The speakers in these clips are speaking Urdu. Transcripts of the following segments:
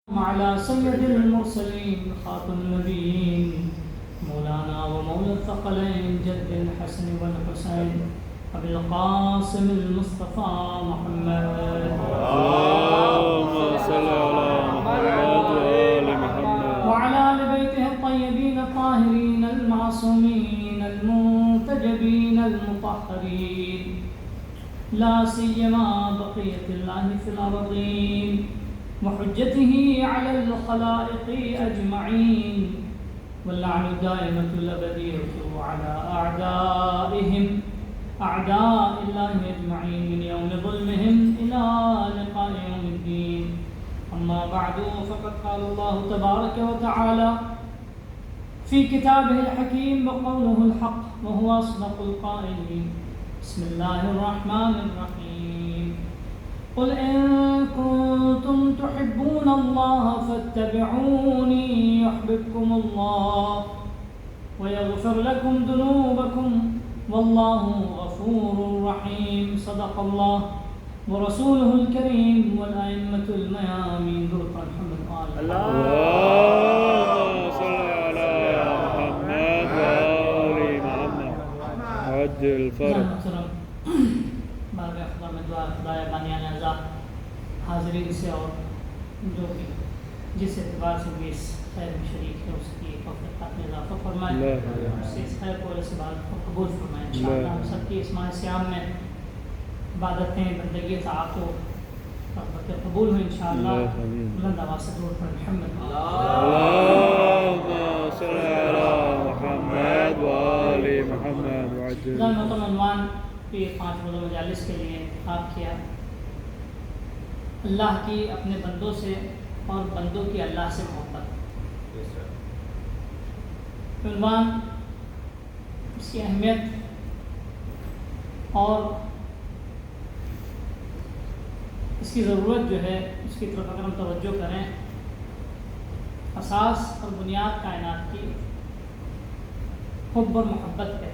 على سيد المرسلين خاتم النبيين مولانا ومولى الثقلين جد الحسن والحسين أبي القاسم المصطفى محمد اللهم صل على محمد وآل محمد وعلى آل بيته الطيبين الطاهرين المعصومين المنتجبين المطهرين لا سيما بقية الله في الأرضين وحجته على الخلائق أجمعين واللعن الدائمة الأبدية على أعدائهم أعداء الله أجمعين من يوم ظلمهم إلى لقاء يوم الدين. أما بعد فقد قال الله تبارك وتعالى في كتابه الحكيم وقوله الحق وهو أصدق القائلين. بسم الله الرحمن الرحيم. قل إن كنتم تحبون الله فاتبعوني يحببكم الله ويغفر لكم ذنوبكم والله غفور رحيم. صدق الله ورسوله الكريم والأئمة الميامين ذو محمد آل اللهم صل على محمد وآل محمد عجل الفرج. بارگاہ خدا میں دعا خدایا بانیان اعضاء حاضرین سے اور جو بھی جس اعتبار سے بھی اس خیر میں شریک ہے اس کی توفیقات میں اضافہ فرمائے، اس سے اس خیر کو اس عبادت کو قبول فرمائے انشاءاللہ. ہم سب کی اس ماہ صیام میں عبادتیں بندگی طاعت و رغبتیں قبول ہوئی انشاءاللہ. بلند آواز سے درود پر محمد. اللهم صل على محمد وآل محمد وعجل. محترم عنوان بھی 5 روزہ مجالس کے لیے انتخاب کیا. اللہ کی اپنے بندوں سے اور بندوں کی اللہ سے محبت. عنوان اس کی اہمیت اور اس کی ضرورت جو ہے اس کی طرف اگر ہم توجہ کریں، اساس اور بنیاد کائنات کی حب اور محبت ہے.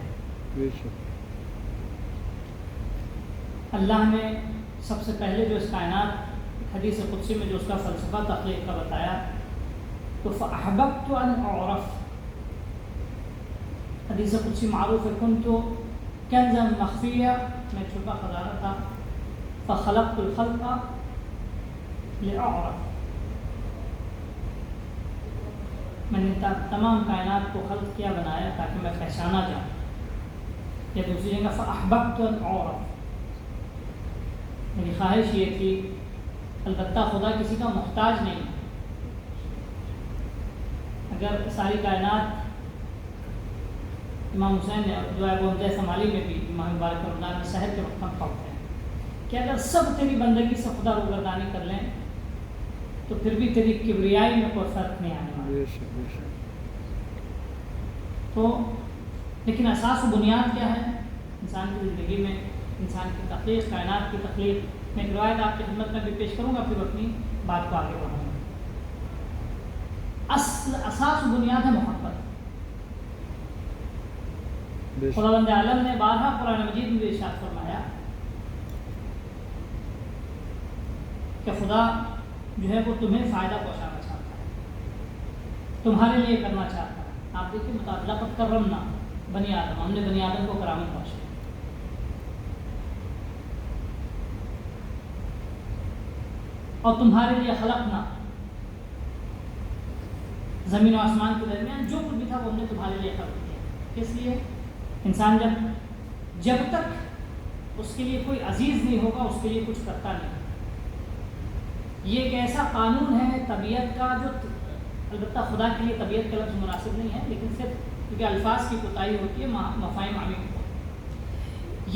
اللہ نے سب سے پہلے جو اس کائنات حدیث قدسی میں جو اس کا فلسفہ تخلیق کا بتایا تو فأحببت أن أعرف. حدیث قدسی معروف ہے، كنت كنزا مخفيا، میں چھپا خزانہ تھا. فخلقت الخلق لأعرف، میں نے تمام کائنات کو خلق کیا بنایا تاکہ میں پہچانا جاؤں. یا دوسری جگہ فأحببت أن أعرف، میری خواہش یہ تھی. البتہ خدا کسی کا محتاج نہیں. اگر ساری کائنات امام حسین نے جو ہے وہ عمدہ سمالی میں بھی امام مبارک رمضان میں سحر کے وقت پڑھتے ہیں کہ اگر سب تیری بندگی سے خدا روگردانی کر لیں تو پھر بھی تیری کبریائی میں کوئی فرق نہیں آنے والا. تو لیکن اساس و بنیاد کیا ہے انسان کی زندگی میں، انسان کی تخلیق، کائنات کی تخلیق. میں ایک روایت آپ کی خدمت میں بھی پیش کروں گا، پھر اپنی بات کو آگے بڑھاؤں گا. اساس و بنیاد ہے محبت. خداوند عالم نے بارہا قرآن مجید میں بھی ارشاد فرمایا کہ خدا جو ہے وہ تمہیں فائدہ پہنچانا چاہتا ہے، تمہارے لیے کرنا چاہتا ہے. آپ دیکھیے مطابق لقد کرمنا بنی آدم، ہم نے بنی آدم کو کرامت پہنچائی. اور تمہارے لیے خلقنا، زمین و آسمان کے درمیان جو کچھ بھی تھا وہ ہم نے تمہارے لیے خلق کیا. کس لیے؟ انسان جب تک اس کے لیے کوئی عزیز نہیں ہوگا اس کے لیے کچھ کرتا نہیں. یہ ایک ایسا قانون ہے طبیعت کا جو البتہ خدا کے لیے طبیعت کا لفظ مناسب نہیں ہے، لیکن صرف کیونکہ الفاظ کی کوتاہی ہوتی ہے، مفاہیم عمیق کو.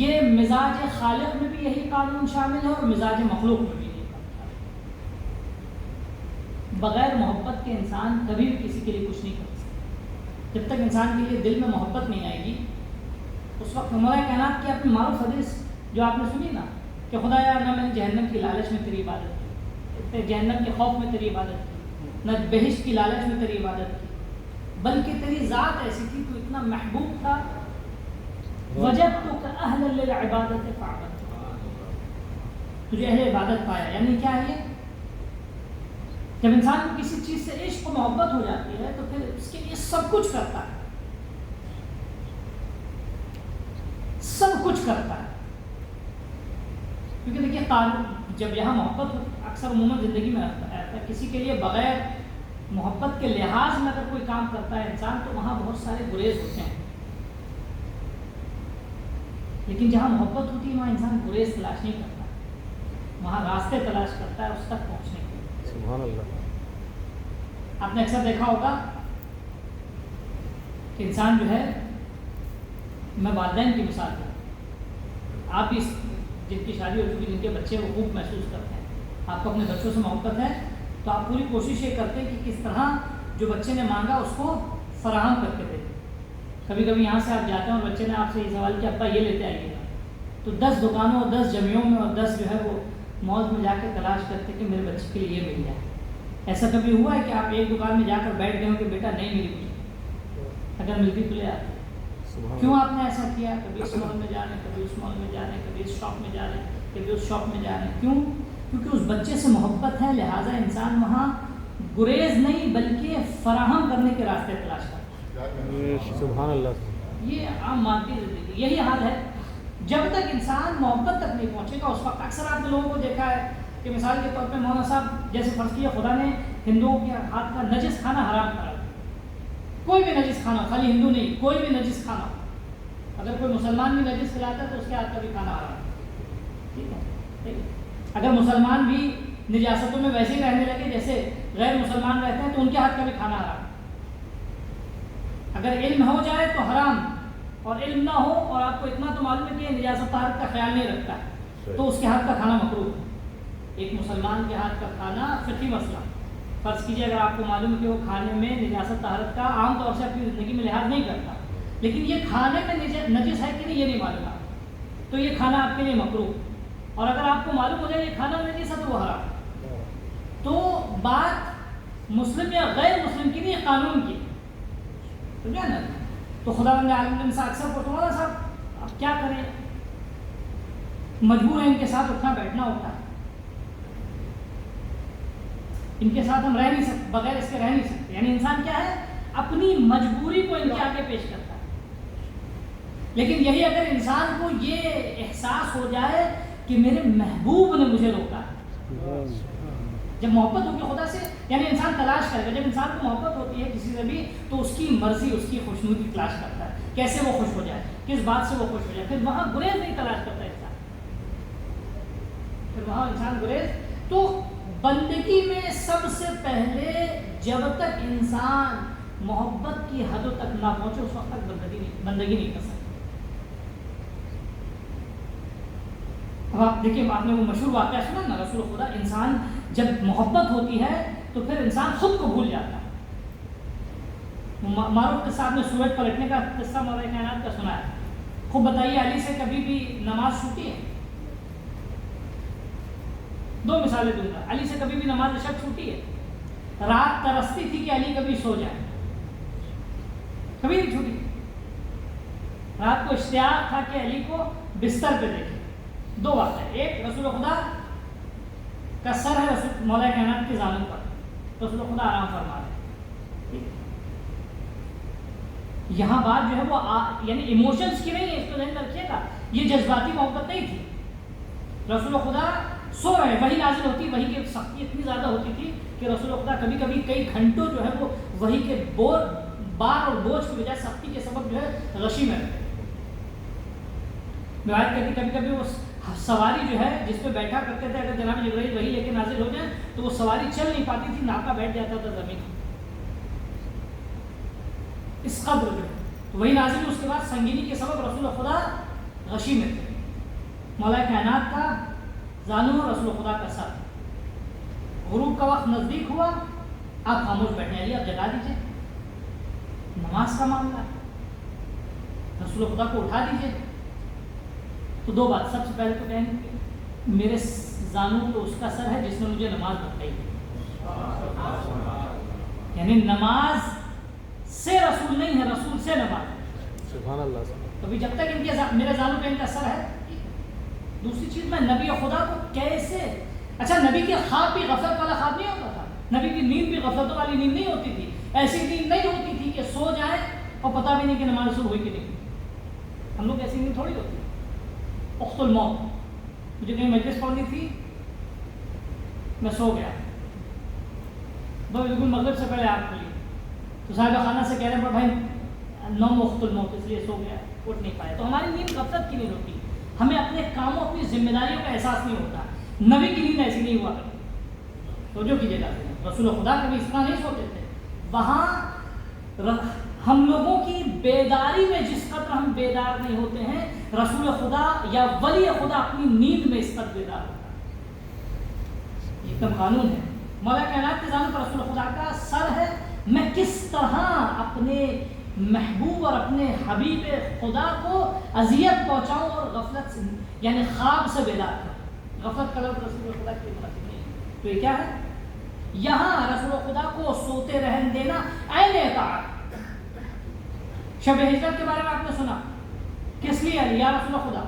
یہ مزاج خالق میں بھی یہی قانون شامل ہے اور مزاج مخلوق میں بھی. بغیر محبت کے انسان کبھی بھی کسی کے لیے کچھ نہیں کر سکتا. جب تک انسان کے لیے دل میں محبت نہیں آئے گی اس وقت ہمارا کائنات کی اپنی معروف حدیث جو آپ نے سنی نا کہ خدایا نہ میں نے جہنم کی لالچ میں تیری عبادت کی، جہنم کے خوف میں تیری عبادت کی، نہ بہشت کی لالچ میں تیری عبادت کی، بلکہ تیری ذات ایسی تھی، تو اتنا محبوب تھا. وجدتک اہلا للعبادت فعبدتک، تجھے اہل عبادت پایا. یعنی کیا ہے جب انسان کو کسی چیز سے عشق و محبت ہو جاتی ہے تو پھر اس کے لیے سب کچھ کرتا ہے، سب کچھ کرتا ہے. کیونکہ دیکھیے جب یہاں محبت اکثر عموماً زندگی میں رہتا ہے، کسی کے لیے بغیر محبت کے لحاظ میں اگر کوئی کام کرتا ہے انسان تو وہاں بہت سارے گریز ہوتے ہیں. لیکن جہاں محبت ہوتی ہے وہاں انسان گریز تلاش نہیں کرتا، وہاں راستے تلاش کرتا ہے اس تک پہنچنے کے. سبحان اللہ. آپ نے اکثر دیکھا ہوگا کہ انسان جو ہے، میں والدین کی مثال دوں، آپ بھی جن کی شادی ہو چکی، جن کے بچے وہ خوب محسوس کرتے ہیں، آپ کو اپنے بچوں سے محبت ہے تو آپ پوری کوشش یہ کرتے ہیں کہ کس طرح جو بچے نے مانگا اس کو فراہم کر کے دیں. کبھی کبھی یہاں سے آپ جاتے ہیں اور بچے نے آپ سے یہ سوال کیا ابا یہ لیتے آئیے گا، تو 10 دکانوں اور 10 جمیوں میں اور 10 جو ہے وہ مال میں جا کے تلاش کرتے کہ میرے بچے کے لیے یہ مل جائے. ایسا کبھی ہوا ہے کہ آپ ایک دکان میں جا کر بیٹھ گئے ہو کہ بیٹا نہیں ملی مجھے، اگر ملتی تو لے آتے؟ کیوں آپ نے ایسا کیا؟ کبھی اس مال میں جا رہے ہیں، کبھی اس مال میں جا رہے ہیں، کبھی اس شاپ میں جا رہے ہیں، کبھی اس شاپ میں جا رہے ہیں. کیوں؟ کیونکہ اس بچے سے محبت ہے، لہٰذا انسان وہاں گریز نہیں بلکہ فراہم کرنے کے راستے تلاش کرتا ہے. سبحان اللہ. یہ عام مادی زندگی یہی حال ہے. جب تک انسان محبت تک نہیں پہنچے گا اس وقت اکثر آپ نے لوگوں کو دیکھا ہے کہ مثال کے طور پہ مولانا صاحب جیسے فرض کیا خدا نے ہندوؤں کے ہاتھ کا نجس کھانا حرام کرا، کوئی بھی نجس کھانا، خالی ہندو نہیں، کوئی بھی نجس کھانا، اگر کوئی مسلمان بھی نجس کھلاتا ہے تو اس کے ہاتھ کا بھی کھانا حرام. ٹھیک ہے. اگر مسلمان بھی نجاستوں میں ویسے ہی رہنے لگے جیسے غیر مسلمان رہتے ہیں تو ان کے ہاتھ کا بھی کھانا حرام. اگر علم ہو جائے تو حرام، اور علم نہ ہو اور آپ کو اتنا تو معلوم ہے کہ نجاست طہارت کا خیال نہیں رکھتا ہے تو اس کے ہاتھ کا کھانا مکروہ ہے. ایک مسلمان کے ہاتھ کا کھانا فقہی مسئلہ، فرض کیجئے اگر آپ کو معلوم ہے کہ وہ کھانے میں نجاست طہارت کا عام طور سے اپنی زندگی میں لحاظ نہیں کرتا، لیکن یہ کھانے میں نجس ہے کہ نہیں یہ نہیں معلوم آپ، تو یہ کھانا آپ کے لیے مکروہ. اور اگر آپ کو معلوم ہو جائے یہ کھانا نجس ہے تو وہ حرام. تو بات مسلم یا غیر مسلم کی نہیں، قانون کی، سمجھا نا. تو خدا بند عالم سے اکثر کو تمہارا صاحب آپ کیا کریں، مجبور ہیں ان کے ساتھ اٹھنا بیٹھنا ہوتا ہے، ان کے ساتھ ہم رہ نہیں سکتے، بغیر اس کے رہ نہیں سکتے. یعنی انسان کیا ہے، اپنی مجبوری کو ان کے آگے پیش کرتا ہے. لیکن یہی اگر انسان کو یہ احساس ہو جائے کہ میرے محبوب نے مجھے روکا ہے، جب محبت ہوگی خدا سے، یعنی انسان تلاش کرے گا. جب انسان کو محبت ہوتی ہے کسی سے بھی تو اس کی مرضی، اس کی خوشنودی تلاش کرتا ہے، کیسے وہ خوش ہو جائے، کس بات سے وہ خوش ہو جائے. پھر وہاں گریز نہیں تلاش کرتا انسان، پھر وہاں انسان گریز. تو بندگی میں سب سے پہلے جب تک انسان محبت کی حدوں تک نہ پہنچے اس وقت تک بندگی نہیں کر سکتا. اب آپ دیکھیے، آپ نے وہ مشہور واقعہ سنا نا، رسول خدا، انسان جب محبت ہوتی ہے تو پھر انسان خود کو بھول جاتا ہے. معروف قصہ، آپ نے سورج پلٹنے کا قصہ مولا کائنات کا سنا ہے. خوب بتائیے، علی سے کبھی بھی نماز چھوٹی ہے؟ 2 مثالیں دوں گا. علی سے کبھی بھی نماز عشاء چھوٹی ہے؟ رات ترستی تھی کہ علی کبھی سو جائے، کبھی نہیں چھوٹی. رات کو اشتیاق تھا کہ علی کو بستر پہ دیکھے. 2 بات ہے، ایک رسول خدا کا سر ہے رسول مولا کائنات کے زانوں پر، رسول خدا آرام فرما رہے. یہاں بات جو ہے وہ یعنی ایموشنز کی نہیں ہے، اس کو ذہن میں رکھیے گا، یہ جذباتی محبت نہیں تھی. رسول خدا سو رہے، وحی نازل ہوتی، وحی کی سختی اتنی زیادہ ہوتی تھی کہ رسول خدا کبھی کبھی کئی گھنٹوں جو ہے وہ وحی کے بار اور بوجھ کی وجہ سختی کے سبب جو ہے غشی میں رہتے. روایت کرتی کبھی کبھی وہ سواری جو ہے جس پہ بیٹھا کرتے تھے، اگر جناب جبرائیل وحی لے کے نازل ہو جائے تو وہ سواری چل نہیں پاتی تھی، ناکا بیٹھ جاتا تھا زمین. اس قدر جو ہے وہی نازل، اس کے بعد سنگینی کے سبب رسول خدا غشی میں تھے. مولا کائنات کا زانو، رسول خدا کا سر. غروب کا وقت نزدیک ہوا، آپ خاموش بیٹھے، علی آپ جگا دیجیے، نماز کا معاملہ ہے، رسول خدا کو اٹھا دیجیے. تو 2 بات، سب سے پہلے تو کہیں گے میرے زانو تو اس کا سر ہے جس نے مجھے نماز بتائی، یعنی نماز سے رسول نہیں ہے، رسول سے نماز. سبحان اللہ. کبھی جب تک ان کے میرے زانو پہ ان کا سر ہے. دوسری چیز، میں نبی خدا کو کیسے، اچھا نبی کے خواب بھی غفلت والا خواب نہیں ہوتا تھا، نبی کی نیند بھی غفلتوں والی نیند نہیں ہوتی تھی، ایسی نیند نہیں ہوتی تھی کہ سو جائے اور پتہ بھی نہیں کہ نماز شروع ہوئی کہ نہیں. ہم لوگ ایسی نیند تھوڑی ہوتی. اخت الموت، مجھے کہیں مجلس پڑھنی تھی، میں سو گیا، بالکل مغرب سے پہلے آنکھ کھلی تو صاحب خانہ سے کہہ رہے ہیں بھائی نوم اخت الموت، اس لیے سو گیا، اٹھ نہیں پایا. تو ہماری نیند غفلت کی نہیں ہوتی، ہمیں اپنے کاموں اپنی ذمہ داریوں کا احساس نہیں ہوتا. نبی کی نیند ایسی نہیں ہوا کرتی. توجہ کیجیے گا، رسول خدا کبھی اس طرح نہیں سوتے تھے. وہاں ہم لوگوں کی بیداری میں جس قدر ہم بیدار نہیں ہوتے ہیں، رسول خدا یا ولی خدا اپنی نیند میں اس قدر بیدار ہوتا ہے. یہ ایک دم قانون ہے. مولا کائنات کے ذات پر رسول خدا کا سر ہے. میں کس طرح اپنے محبوب اور اپنے حبیب خدا کو اذیت پہنچاؤں اور غفلت سے یعنی خواب سے بیدار کروں. غفلت کا لفظ رسول خدا کے مناسب نہیں. تو یہ کیا ہے؟ یہاں رسول خدا کو سوتے رہن دینا عین اطاعت. شب ہجرت کے بارے میں آپ نے سنا، کس لیے علی یا رسول خدا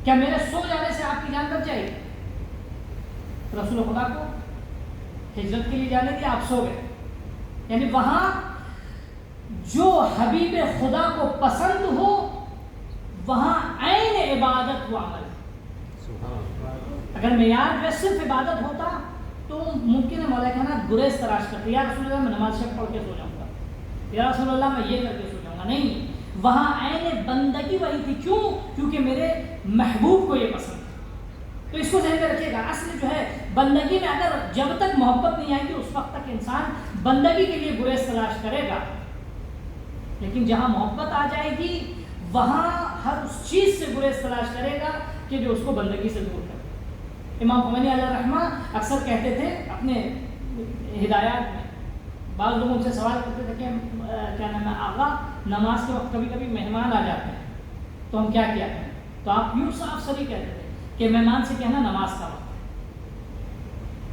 کیا میرے سو جانے سے آپ کی جان بچ جائے گی؟ رسول خدا کو ہجرت کے لیے جانے دیا، آپ سو گئے. یعنی وہاں جو حبیب خدا کو پسند ہو وہاں عین عبادت و عمل. اگر معیار میں صرف عبادت ہوتا تو ممکن ہے مولا کہنا گریز تلاش کرتے، یا رسول اللہ میں نماز شب پڑھ کے سو جاؤں گا، یا رسول اللہ میں یہ کر کے سو جاؤں گا. نہیں، وہاں عین بندگی وہی تھی. کیوں؟ کیونکہ میرے محبوب کو یہ پسند. تو اس کو ذہن میں رکھیے گا. اصل جو ہے بندگی میں اگر جب تک محبت نہیں آئے گی اس وقت تک انسان بندگی کے لیے گریز تلاش کرے گا. لیکن جہاں محبت آ جائے گی وہاں ہر اس چیز سے گریز تلاش کرے گا کہ جو اس کو بندگی سے دور کرے. امام خمینی علیہ الرحمہ اکثر کہتے تھے اپنے ہدایات میں، بعض لوگوں سے سوال کرتے تھے کہ کیا نام ہے آقا، نماز کے وقت کبھی کبھی مہمان آ جاتے ہیں تو ہم کیا کیا کریں؟ تو آپ یوں صاف صریح کہتے تھے کہ مہمان سے کہنا نماز کا وقت ہے،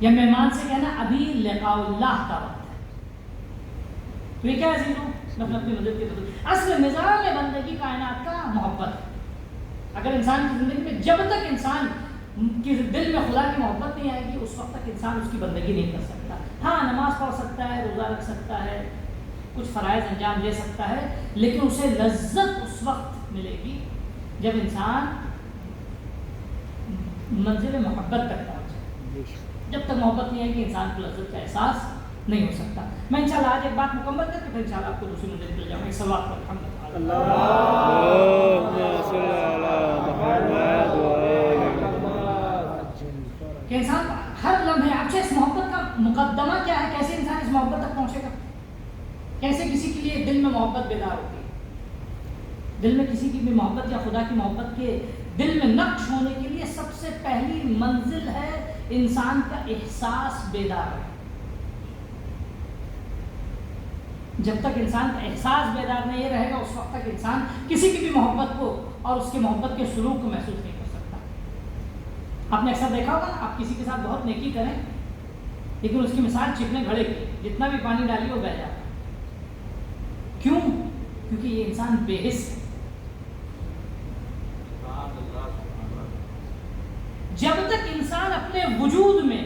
یا مہمان سے کہنا ابھی لقاء اللہ کا وقت ہے. تو یہ کیا ہے عزیزوں؟ میں اپنی مدد کی طرف اصل نظام بندگی کائنات کا محبت ہے. اگر انسان کی زندگی میں جب تک انسان کے دل میں خدا کی محبت نہیں آئے گی اس وقت تک انسان اس کی بندگی نہیں کر سکتا. ہاں نماز پڑھ سکتا ہے، روزہ رکھ سکتا ہے، کچھ فرائض انجام دے سکتا ہے، لیکن اسے لذت اس وقت ملے گی جب انسان منزل محبت تک پہنچے. جب تک محبت نہیں آئے گی انسان کو لذت کا احساس نہیں ہو سکتا. میں انشاءاللہ آج ایک بات مکمل کر کے پھر انشاءاللہ آپ کو دوسری منزل مل جاؤں گا. صلوات پر الحمد کہ انسان ہر لمحے اچھا اس محبت کا مقدمہ کیا ہے، کیسے انسان اس محبت تک پہنچے گا، کیسے کسی کے لیے دل میں محبت بیدار ہوگی. دل میں کسی کی بھی محبت یا خدا کی محبت کے دل میں نقش ہونے کے لیے سب سے پہلی منزل ہے انسان کا احساس بیدار ہے. جب تک انسان کا احساس بیدار نہیں رہے گا اس وقت تک انسان کسی کی بھی محبت کو اور اس کی محبت کے سلوک کو محسوس نہیں کر سکتا. آپ نے اکثر دیکھا ہوگا آپ کسی کے ساتھ بہت نیکی کریں لیکن اس کی مثال چکنے گھڑے کی، جتنا بھی پانی ڈالیے وہ بہہ جاتا ہے. کیوں؟ کیونکہ یہ انسان بے حس ہے. جب تک انسان اپنے وجود میں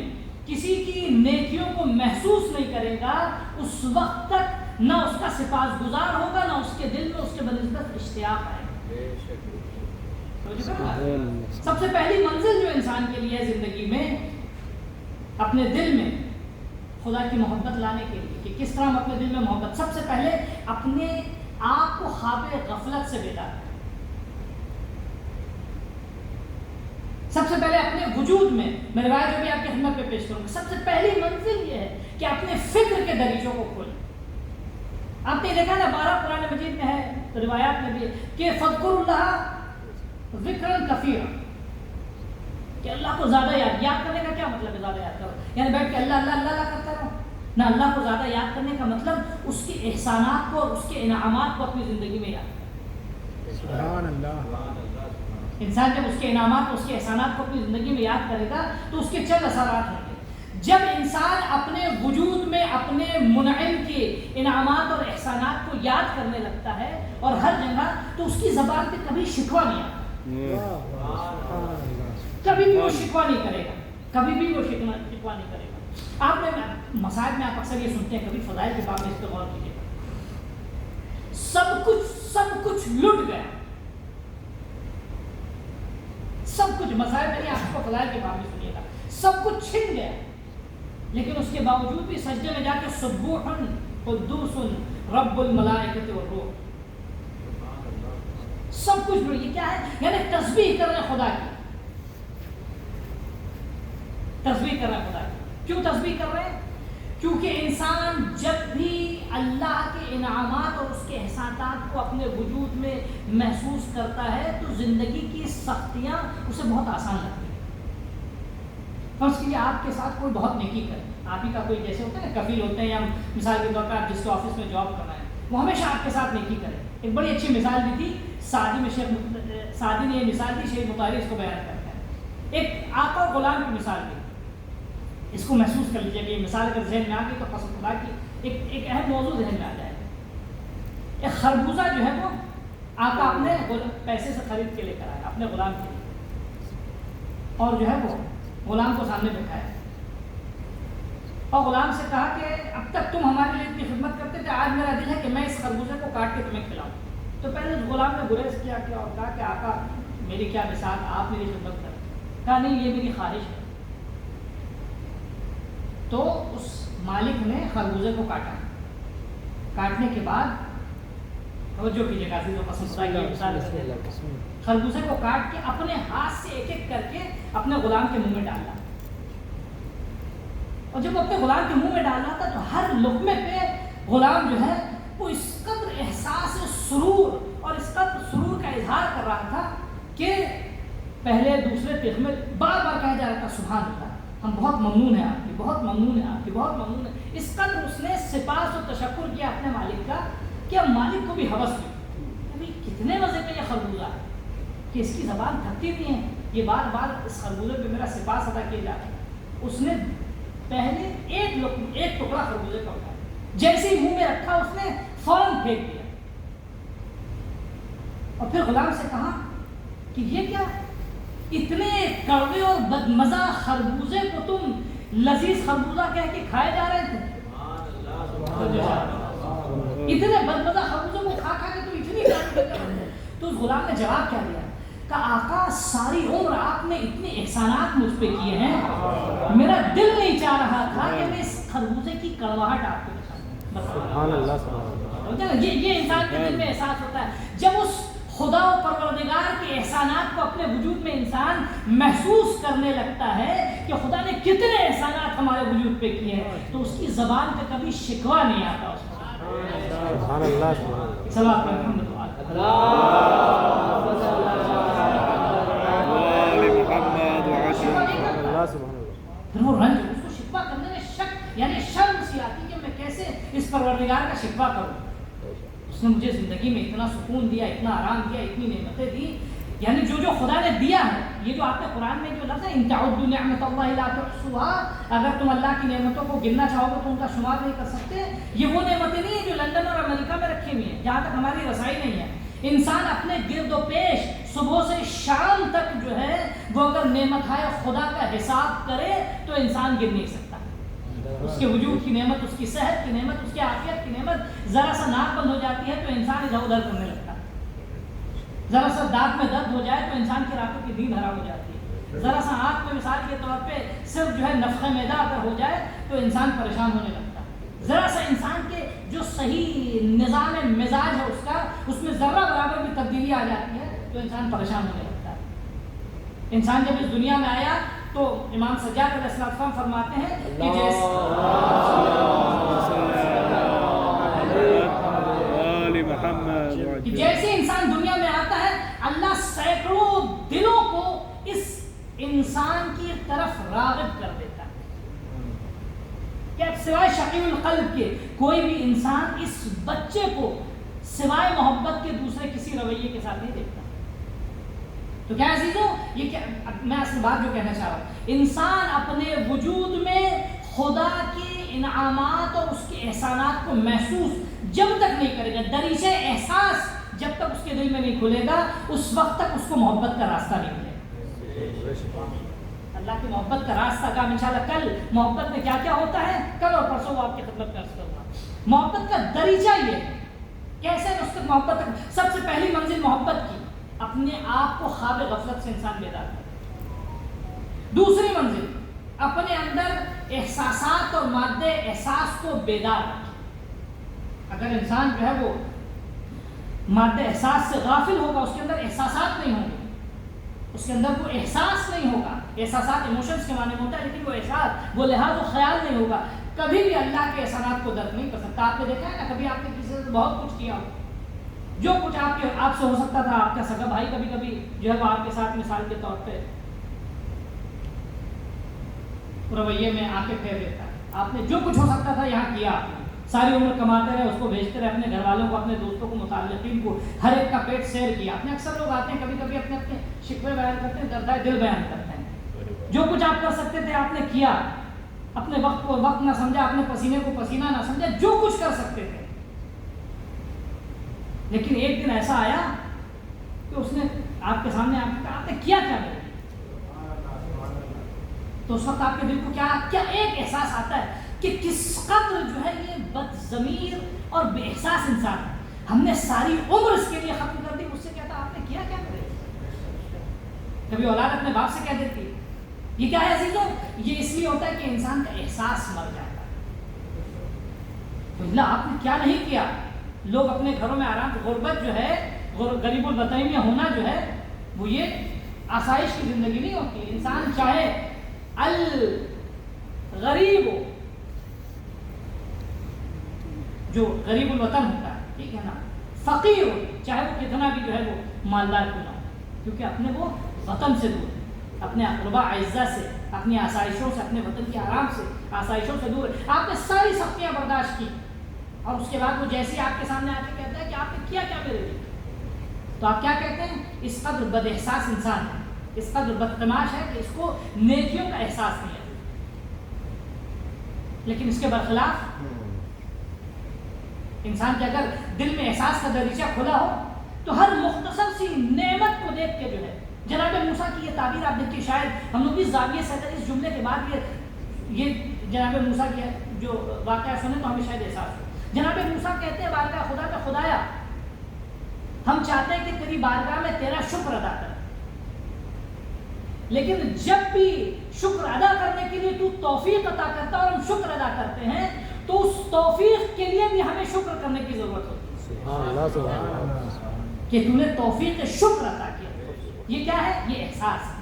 کسی کی نیکیوں کو محسوس نہیں کرے گا اس وقت تک نہ اس کا سپاس گزار ہوگا، نہ اس کے دل میں اس کے بنسبت اشتیاق آئے گا. سب سے پہلی منزل جو انسان کے لیے زندگی میں اپنے دل میں خدا کی محبت لانے کے لیے کہ کس طرح ہم اپنے دل میں محبت، سب سے پہلے اپنے آپ کو خواب غفلت سے بیدار کریں. سب سے پہلے اپنے وجود میں روایت جو بھی آپ کی خدمت پہ پیش کروں گا، سب سے پہلی منزل یہ ہے کہ اپنے فکر کے دریچوں کو کھولیں. آپ نے دیکھا نا 12 قرآن مجید میں ہے، روایات میں بھی ہے کہ فذکروا اللہ ذکرا کثیرا، کہ اللہ کو زیادہ یاد کرنے کا کیا مطلب ہے؟ زیادہ یاد کرو یعنی بیٹھ کے اللہ اللہ اللہ اللہ کرتا رہو نہ. اللہ کو زیادہ یاد کرنے کا مطلب اس کے احسانات کو اور اس کے انعامات کو اپنی زندگی میں یاد کرنا. سبحان اللہ. انسان جب اس کے انعامات اس کے احسانات کو اپنی زندگی میں یاد کرے گا تو اس کے چند اثرات ہوں گے. جب انسان اپنے وجود میں اپنے منعم کے انعامات اور احسانات کو یاد کرنے لگتا ہے اور ہر جگہ، تو اس کی زبان پہ کبھی شکوہ نہیں آتا. کبھی بھی وہ شکوہ نہیں کرے گا، کبھی بھی وہ شکوہ نہیں کرے گا. آپ نے مسائل میں آپ اکثر یہ سنتے ہیں، کبھی فضائل کے باب میں اس پہ غور کیجیے، سب کچھ لٹ گیا، سب کچھ مسائل میں آپ کو فضائل کے باب میں سنیے گا، سب کچھ چھن گیا، لیکن اس کے باوجود بھی سجدے میں جا کے سبوح قدوس رب الملائکۃ والروح، سب کچھ یہ کیا ہے؟ یعنی تسبیح کر رہے ہیں خدا کی، تسبیح کر رہے ہیں خدا کی۔ کیوں تسبیح کر رہے ہیں؟ کیونکہ انسان جب بھی اللہ کے انعامات اور اس کے احسانات کو اپنے وجود میں محسوس کرتا ہے تو زندگی کی سختیاں اسے بہت آسان لگتی ہیں۔ فرض کیجیے آپ کے ساتھ کوئی بہت نیکی کرے، آپ ہی کا کوئی جیسے ہوتا ہے نا کفیل ہوتے ہیں، یا مثال کے طور پر آپ جس کے آفس میں جاب کر رہے ہیں وہ ہمیشہ آپ کے ساتھ نیکی کرے۔ ایک بڑی اچھی مثال بھی تھی سعدی میں، شیخ سعدی نے یہ مثال دی، شیخ مطہری اس کو بیان کرتا ہے۔ ایک آقا اور غلام کی مثال دی، اس کو محسوس کر لیجیے کہ یہ مثال اگر ذہن میں آ گئی تو قسم خدا کی ایک اہم موضوع ذہن میں آ جائے گا۔ ایک خربوزہ جو ہے وہ آقا اپنے پیسے سے خرید کے لے کر آیا اپنے غلام کے لیے، اور جو ہے وہ غلام کو سامنے بٹھایا اور غلام سے کہا کہ اب تک تم ہمارے لیے اتنی خدمت کرتے تھے، آج میرا دل ہے کہ میں اس خربوزے کو کاٹ کے تمہیں کھلاؤں۔ تو پہلے اس غلام نے گریز کیا اور کہا کہ آقا میری کیا مثال، آپ میری خدمت کریں۔ کہا نہیں، یہ میری خواہش ہے۔ تو اس مالک نے خربوزے کو کاٹا، کاٹنے کے بعد توجہ کیجیے گا عزیزو، قسم خدا کی مثال ہے، خربوزے کو کاٹ کے اپنے ہاتھ سے ایک ایک کر کے اپنے غلام کے منہ میں ڈالا، اور جب وہ اپنے غلام کے منہ میں ڈال رہا تھا تو ہر لقمے پہ غلام جو ہے وہ اس قدر احساس سرور اور اس قدر سرور کا اظہار کر رہا تھا کہ پہلے دوسرے تیغ میں بار بار کہا جا رہا تھا سبحان اللہ، ہم بہت ممنون ہیں آپ کی، بہت ممنون ہیں آپ کی، بہت ممنون ہیں۔ اس قدر اس نے سپاس و تشکر کیا اپنے مالک کا کہ اب مالک کو بھی ہوس ہوئی، کتنے مزے کا یہ خربوزہ ہے کہ اس کی زبان تھکتی نہیں ہے، یہ بار بار اس خربوزے پہ میرا سپاس ادا کیا جاتا ہے۔ اس نے پہلے ایک ٹکڑا خربوزے کا اٹھایا، جیسے ہی منہ میں رکھا اس نے فوراً پھینک دیا، اور پھر غلام سے کہا کہ یہ کیا، اتنے کڑوے اور بدمزہ خربوزے کو تم لذیذ خربوزہ کہہ کے کھائے جا رہے تھے؟ اتنے بدمزہ خربوزے کو کھا کے تم اتنی تعریف کرتے ہو؟ تو اس غلام نے جواب کیا دیا کہ آقا ساری عمر آپ نے اتنے احسانات مجھ پہ کیے ہیں، میرا دل نہیں چاہ رہا تھا کہ میں اس خربوزے کی کڑواہٹ آپ کو دکھاؤں۔ سبحان اللہ، یہ انسان کے دل میں احساس ہوتا ہے جب اس خدا و پروردگار کے احسانات کو اپنے وجود میں انسان محسوس کرنے لگتا ہے کہ خدا نے کتنے احسانات ہمارے وجود پہ کیے ہیں، تو اس کی زبان پہ کبھی شکوہ نہیں آتا۔ اس سبحان اللہ، صلوات محمد پھر وہ رنج، اس کو شکوہ کرنے میں شک یعنی شرم سی آتی کہ میں کیسے اس پروردگار کا شکوہ کروں، اس نے مجھے زندگی میں اتنا سکون دیا، اتنا آرام دیا، اتنی نعمتیں دی، یعنی جو خدا نے دیا ہے، یہ جو آپ نے قرآن میں جو لفظ ہے ان تعدوا نعمت اللہ لا تحصوها، اگر تم اللہ کی نعمتوں کو گننا چاہو گے تو ان کا شمار نہیں کر سکتے۔ یہ وہ نعمتیں نہیں ہیں جو لندن اور امریکہ میں رکھی ہوئی ہیں جہاں تک ہماری رسائی نہیں ہے۔ انسان اپنے گرد و پیش صبح سے شام تک جو ہے وہ اگر نعمت ہے خدا کا حساب کرے تو انسان گر نہیں سکتا۔ اس کے وجود کی نعمت، اس کی صحت کی نعمت، اس کی عافیت کی نعمت، ذرا سا ناک بند ہو جاتی ہے تو انسان ادھر ادھر کرنے لگتا ہے، ذرا سا دانت میں درد ہو جائے تو انسان کی راتوں کی نیند حرام ہو جاتی ہے، ذرا سا آنکھ میں مثال کے طور پہ صرف جو ہے نفخہ معدہ اگر ہو جائے تو انسان پریشان ہونے لگتا ہے، ذرا سا انسان کے جو صحیح نظام مزاج ہے اس میں ذرہ برابر بھی تبدیلی آ جاتی ہے تو انسان پریشان ہونے لگتا ہے۔ انسان جب اس دنیا میں آیا تو امام سجاد علیہ السلام فرماتے ہیں کہ جیسے انسان دنیا میں آتا ہے اللہ سینکڑوں دلوں کو اس انسان کی طرف راغب کر دیتا ہے کہ اب سوائے شقی القلب کے کوئی بھی انسان اس بچے کو سوائے محبت کے دوسرے کسی رویے کے ساتھ نہیں دیکھتا۔ تو کیا عزیزو، یہ کیا میں اصل بات جو کہنا چاہ رہا ہوں، انسان اپنے وجود میں خدا کے انعامات اور اس کے احسانات کو محسوس جب تک نہیں کرے گا، دریچہ احساس جب تک اس کے دل میں نہیں کھلے گا، اس وقت تک اس کو محبت کا راستہ نہیں ملے گا۔ اللہ کی محبت کا راستہ کا انشاءاللہ کل محبت میں کیا کیا ہوتا ہے کل اور پرسوں وہ آپ کی خدمت میں عرض کروں گا. محبت کا دریچہ یہ ہے کیسے نسخت محبت. سب سے پہلی منزل محبت کی اپنے آپ کو خواب غفلت سے انسان بیدار کرے. دوسری منزل اپنے اندر احساسات اور مادے احساس کو بیدار رکھے. اگر انسان جو ہے وہ مادہ احساس سے غافل ہوگا, اس کے اندر احساسات نہیں ہوں گے, اس کے اندر کوئی احساس نہیں ہوگا. احساسات ایموشنز کے معنی میں ہوتا ہے, لیکن وہ احساس وہ لحاظ و خیال نہیں ہوگا, کبھی بھی اللہ کے احسانات کو درک نہیں کر سکتا. آپ نے دیکھا ہے نا, کبھی آپ نے کسی سے بہت کچھ کیا ہو, جو کچھ آپ سے ہو سکتا تھا, آپ کا سگا بھائی کبھی کبھی جو ہے وہ آپ کے ساتھ مثال کے طور پہ رویے میں آ کے پھیر دیتا ہے. آپ نے جو کچھ ہو سکتا تھا یہاں کیا, آپ نے ساری عمر کماتے رہے, اس کو بھیجتے رہے, اپنے گھر والوں کو, اپنے دوستوں کو, متعلقین کو, ہر ایک کا پیٹ سیر کیا. آپ نے اکثر لوگ آتے ہیں کبھی کبھی اپنے اپنے شکوے بیان کرتے ہیں, دردائے دل بیان کرتے ہیں. جو کچھ آپ کر سکتے تھے آپ نے کیا, اپنے وقت کو وقت نہ سمجھا, اپنے پسینے کو پسینہ نہ سمجھا, جو کچھ کر سکتے تھے. لیکن ایک دن ایسا آیا کہ اس نے آپ کے سامنے آپ نے کیا کیا میرے, تو اس وقت آپ کے دل کو کیا ایک احساس آتا ہے کہ کس قدر جو ہے یہ بد ضمیر اور بے احساس انسان ہے. ہم نے ساری عمر اس کے لیے ختم کر دی. مجھ سے کہتا آپ نے کیا کیا کرے. کبھی اولاد اپنے باپ سے کہہ دیتی. یہ کیا ہے عزیزوں, یہ اس لیے ہوتا ہے کہ انسان کا احساس مر جاتا ہے. تو اللہ آپ نے کیا نہیں کیا. لوگ اپنے گھروں میں آرام, غربت جو ہے, غریب الوطنی میں ہونا جو ہے وہ یہ آسائش کی زندگی نہیں ہوتی. انسان چاہے الغریب ہو, جو غریب الوطن ہوتا ہے, ٹھیک ہے نا, فقیر ہو, چاہے وہ کتنا بھی جو ہے وہ مالدار کیوں نہ ہو, کیونکہ اپنے وہ وطن سے دور ہے, اپنے اقربا اعزا سے, اپنی آسائشوں سے, اپنے وطن کے آرام سے, آسائشوں سے دور ہے. آپ نے ساری سختیاں برداشت کی اور اس کے بعد وہ جیسے آپ کے سامنے آ کے کہتا ہے کہ آپ نے کیا کیا میرے لیے, تو آپ کیا کہتے ہیں, اس قدر بد احساس انسان ہے, اس قدر بدتماش ہے کہ اس کو نیکیوں کا احساس نہیں ہے. لیکن اس کے برخلاف انسان کے اگر دل میں احساس کا دریچہ کھلا ہو تو ہر مختصر سی نعمت کو دیکھ کے جو ہے, جناب موسیٰ کی یہ تعبیر آپ دیکھیے, شاید ہم لوگ اس زاویے سے اگر اس جملے کے بعد یہ جناب موسیٰ کی جو واقعہ سنیں تو ہمیں شاید احساس ہو. جناب موسیٰ کہتے ہیں بارگاہ خدا کا خدایا, ہم چاہتے ہیں کہ تیری بارگاہ میں تیرا شکر ادا کریں, لیکن جب بھی شکر ادا کرنے کے لیے تو توفیق عطا کرتا اور ہم شکر ادا کرتے ہیں تو اس توفیق کے لیے بھی ہمیں شکر کرنے کی ضرورت ہوتی ہے کہ تو نے توفیق شکر عطا کیا. یہ کیا ہے, یہ احساس ہے.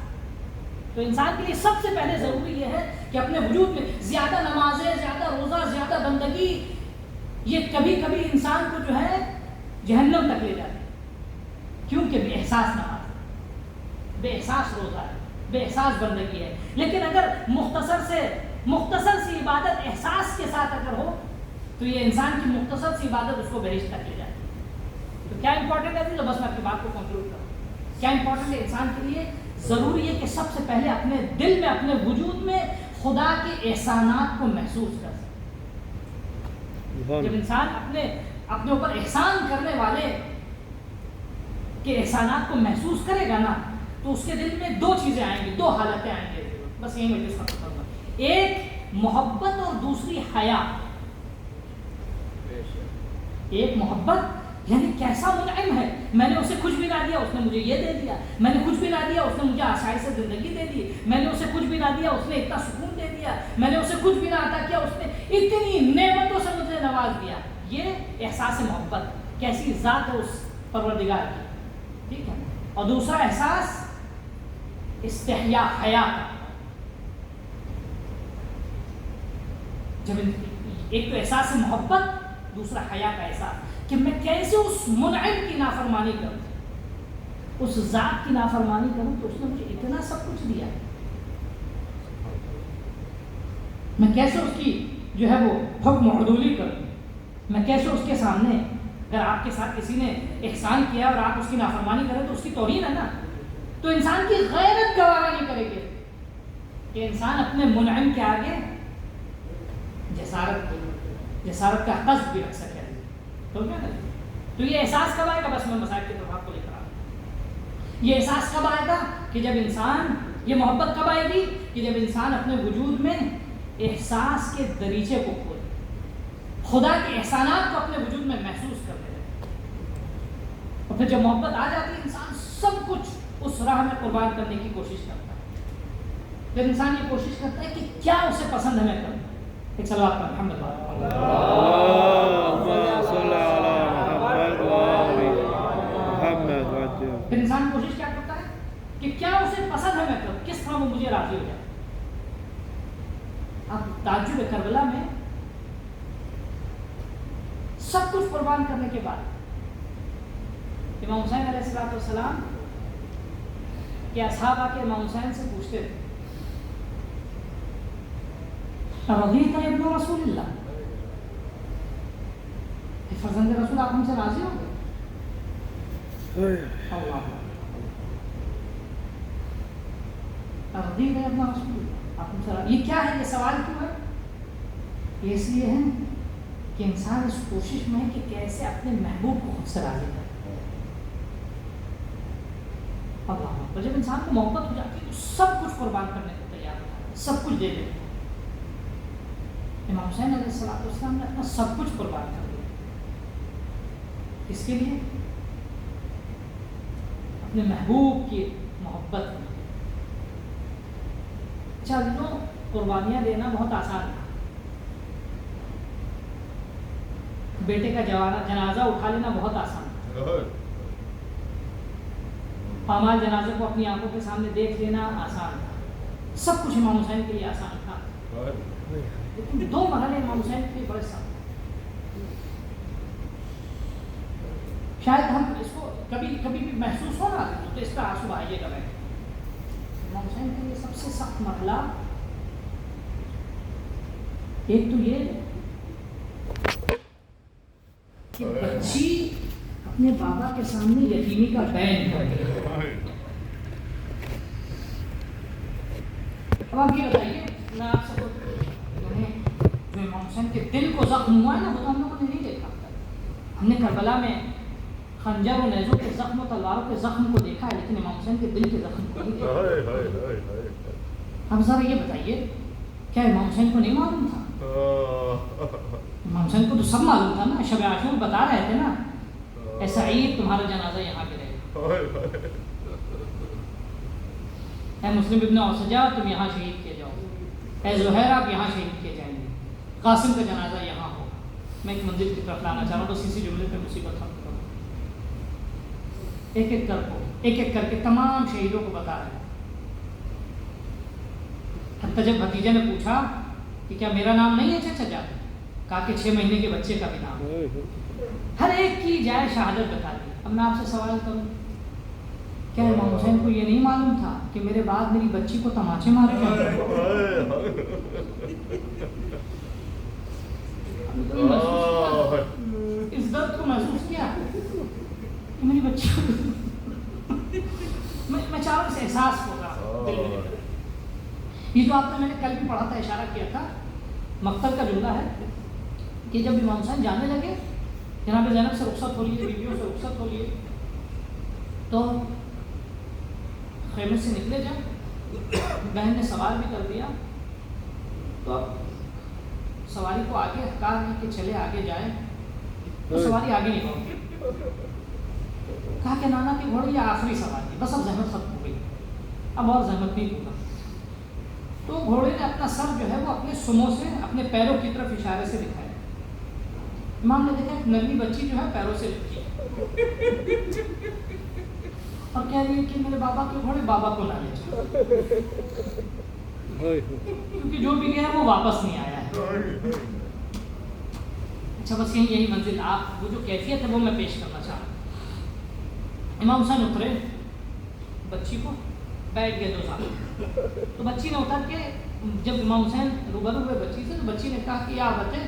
تو انسان کے لیے سب سے پہلے ضروری یہ ہے کہ اپنے وجود میں زیادہ نمازیں, زیادہ روزہ, زیادہ بندگی, یہ کبھی کبھی انسان کو جو ہے جہنم تک لے جاتی ہے, کیونکہ بے احساس نماز, بے احساس روزہ ہے, بے احساس بندگی ہے. لیکن اگر مختصر سی عبادت احساس کے ساتھ اگر ہو تو یہ انسان کی مختصر سی عبادت اس کو بہشت تک لے جاتی ہے. تو کیا امپورٹنٹ ہے, تو بس میں اپنی بات کو کنکلوڈ کروں. کیا امپورٹنٹ ہے انسان کے لیے, ضروری ہے کہ سب سے پہلے اپنے دل میں, اپنے وجود میں خدا کے احسانات کو محسوس کر سکے. جب انسان اپنے اوپر احسان کرنے والے کے احسانات کو محسوس کرے گا نا, تو اس کے دل میں دو چیزیں آئیں گی, دو حالتیں آئیں گی. بس یہی میں ختم کروں گا. ایک محبت اور دوسری حیا. ایک محبت یعنی کیسا منعم ہے, میں نے اسے کچھ بھی نہ دیا, اس نے مجھے یہ دے دیا. میں نے کچھ بھی نہ دیا, اس نے مجھے آسائش سے زندگی دے دی. میں نے اسے کچھ بھی نہ دیا, اس نے اتنا سکون دے دیا. میں نے اسے کچھ بھی نہ عطا کیا, اس نے اتنی نعمتوں سے مجھے نواز دیا. یہ احساس محبت, کیسی ذات ہے اس پروردگار کی, ٹھیک ہے. اور دوسرا احساس استحیا, حیا. جب ایک تو احساس محبت, دوسرا حیا کا احساس کہ میں کیسے اس منعم کی نافرمانی کروں, اس ذات کی نافرمانی کروں تو اس نے مجھے اتنا سب کچھ دیا, میں کیسے اس کی جو ہے وہ حکم عدولی کروں. میں کیسے اس کے سامنے, اگر آپ کے ساتھ کسی نے احسان کیا اور آپ اس کی نافرمانی کریں تو اس کی توہین ہے نا. تو انسان کی غیرت گوارا نہیں کرے گی کہ انسان اپنے منعم کے آگے جسارت کا قصد بھی رکھ سکے. تو کیا کریں, تو یہ احساس کب آئے گا, بس میں مسائل کے طرف آپ کو لے کر آؤں. یہ احساس کب آئے گا کہ جب انسان یہ محبت کب آئے گی کہ جب انسان اپنے وجود میں احساس کے دریچے کو کھولے، خدا کے احسانات کو اپنے وجود میں محسوس کرنے لگے، اور پھر جب محبت آ جاتی ہے انسان سب کچھ اس راہ میں قربان کرنے کی کوشش کرتا ہے۔ پھر انسان یہ کوشش کرتا ہے کہ کیا اسے پسند ہمیں کرنا ہے۔ ایک صلوات پر محمد پھر انسان کوشش کیا کرتا ہے کہ کیا اسے پسند ہے میں کروں، کس طرح وہ مجھے راضی ہو جائے۔ اب تعجب کربلا میں سب کچھ قربان کرنے کے بعد امام حسین علیہ السلام کے اصحاب آ کے امام حسین سے پوچھتے تھے رضیت ابن رسول اللہ، فرزند رسول آپ ہم سے راضی ہو گئے؟ اللہ رضیت ابن رسول اللہ، آپ ہم سے راضی؟ یہ کیا ہے؟ یہ سوال کیوں ہے؟ یہ اس لیے ہے کہ انسان اس کوشش میں ہے کہ کیسے اپنے محبوب کو خود سے راضی کرے۔ اللہ جب انسان کو محبت ہو جاتی ہے تو سب کچھ قربان کرنے کو تیار ہوتا ہے، سب کچھ دے دیتا ہے۔ امام حسین علیہ السلام نے اپنا سب کچھ قربان کر دیا، کس کے لیے؟ اپنے محبوب کی محبت میں۔ چلو قربانیاں دینا بہت آسان تھا، بیٹے کا جنازہ اٹھا لینا بہت آسان تھا، پامال جنازے کو اپنی آنکھوں کے سامنے دیکھ لینا آسان تھا، سب کچھ امام حسین کے لیے آسان تھا، لیکن دو مرحلے امام حسین کے لیے بڑے سخت۔ شاید ہم اس کو کبھی بھی محسوس ہو رہا ہے تو اس کا آنسو بہائیے گا بیٹھے۔ امام حسین کے لیے سب سے سخت مرحلہ ایک تو یہ کہ بچی اپنے بابا کے سامنے یتیمی کا بین کر دے۔ اب آپ یہ بتائیے، میں آپ سے جو امام حسین کے دل کو زخم ہوا ہے نا، وہ تو ہم لوگوں نے نہیں دیکھا۔ ہم نے کربلا میں خنجر و نیزوں کے زخم و تلواروں کے زخم کو دیکھا ہے، لیکن امام حسین کے دل کے زخم کو نہیں دیکھا۔ اب ذرا یہ بتائیے، کیا امام حسین کو نہیں معلوم تھا؟ امام حسین کو تو سب معلوم تھا نا، شب عاشور بتا رہے تھے نا، اے سعید تمہارا جنازہ یہاں پہ رہے گا، اے مسلم ابن اوسجا تم یہاں شہید کیے جاؤ، اے زہیر آپ یہاں شہید کیے جائیں گے، قاسم کا جنازہ یہاں ہوگا۔ میں ایک منزل کی طرف لانا چاہ رہا ہوں، بس اسی جملے پہ مصیبت ختم کروں۔ ایک ایک کر کے تمام شہیدوں کو بتا رہے ہیں۔ حتیٰ جب بھتیجے نے پوچھا کہ کیا میرا نام نہیں ہے چچا جان، کہا کہ 6 مہینے کے بچے کا بھی نام ہے۔ ہر ایک کی جائے شہادت بتا دی۔ اب میں آپ سے سوال کروں، کیا امام حسین کو یہ نہیں معلوم تھا کہ میرے بعد میری بچی کو تماچے مارے جائیں؟ اس درد کو محسوس کیا کہ میری بچی میں چاہوں اس احساس کو دل میں۔ یہ جو آپ نے میں نے کل بھی پڑھا تھا، اشارہ کیا تھا، مقتل کا جملہ ہے کہ جب امام حسین جانے لگے، جناب زینب سے رخصت ہو لیے، بیویوں سے رخصت ہو لیے، تو خیمے سے نکلے جب بہن نے سوال بھی کر دیا، تو اب سواری کو آگے ہکار نہیں کہ چلے آگے جائیں، تو سواری آگے نہیں بڑھ، کہا کہ نانا کی گھوڑی یہ آخری سواری، بس اب زحمت ختم ہو گئی، اب اور زحمت نہیں ہوگا۔ تو گھوڑے نے اپنا سر جو ہے وہ اپنے سموں سے اپنے پیروں کی طرف اشارے سے دکھایا۔ امام نے دیکھا ایک ننھی بچی جو ہے پیروں سے لکھی اور کہہ رہی ہے کہ میرے بابا کے گھوڑے بابا کو نہ لے جائیں، کیونکہ جو بھی گیا وہ واپس نہیں آیا ہے۔ اچھا بس یہی منزل، آپ وہ جو کیفیت ہے وہ میں پیش کرنا چاہ رہا ہوں۔ امام حسین اترے، بچی کو بیٹھ گئے 2 سال، تو بچی نے اتر کے جب امام حسین روبرو ہوئے بچی سے، تو بچی نے کہا کہ یا بچے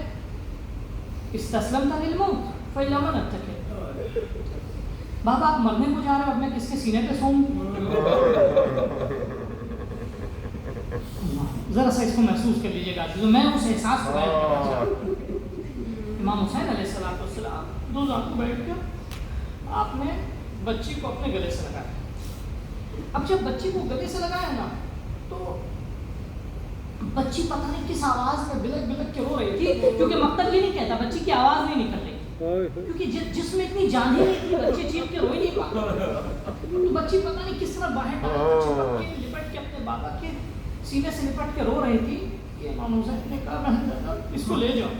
استسلمت للموت فإلى من اتکل، بابا آپ مرنے کو جا رہے ہو، اب میں کس کے سینے پہ سوؤں؟ ذرا سا اس کو محسوس کر لیجیے گا، میں اس احساس کو بیان کرنا چاہتا ہوں۔ امام حسین علیہ السلام 2 سال کو بیٹھ کر آپ نے بچی کو اپنے گلے سے لگایا۔ اب جب بچی کو گلے سے لگایا نا، تو بچی پتہ نہیں کس آواز میں بلک بلک کے رو رہی تھی، کیونکہ مکتب یہ نہیں کہتا، بچی کی آواز نہیں نکل رہی کیونکہ جس میں اتنی جان ہی نہیں تھی، بچے چیخ کے رو ہی نہیں پاتے. تو بچی پتہ نہیں کس طرح باہر لپٹ کے اپنے بابا کے سینے سے لپٹ کے رو رہی تھی کہ امام حسین نے کہا اس کو لے جاؤ.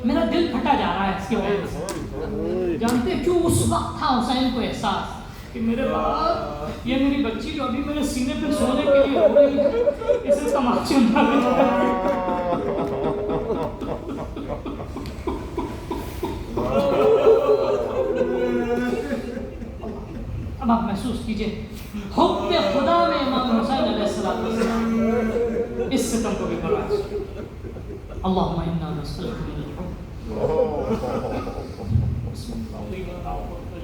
میرا دل پھٹا جا رہا ہے اس کے وجہ سے. جانتے کیوں؟ اس وقت تھا حسین کو احساس کہ میرے باپ، یہ میری بچی جو ابھی میرے سینے پہ سونے کے لیے ہو رہی ہے، اسے تماچے اب آپ محسوس کیجئے حب خدا میں امام حسین علیہ السلام اس ستم کو بھی برداشت. اللہم انا نسألک من الحب بسم اللہ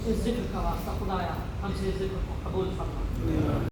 اس ذکر کا واسطہ خدایا ہم سے اس ذکر کو قبول فرما.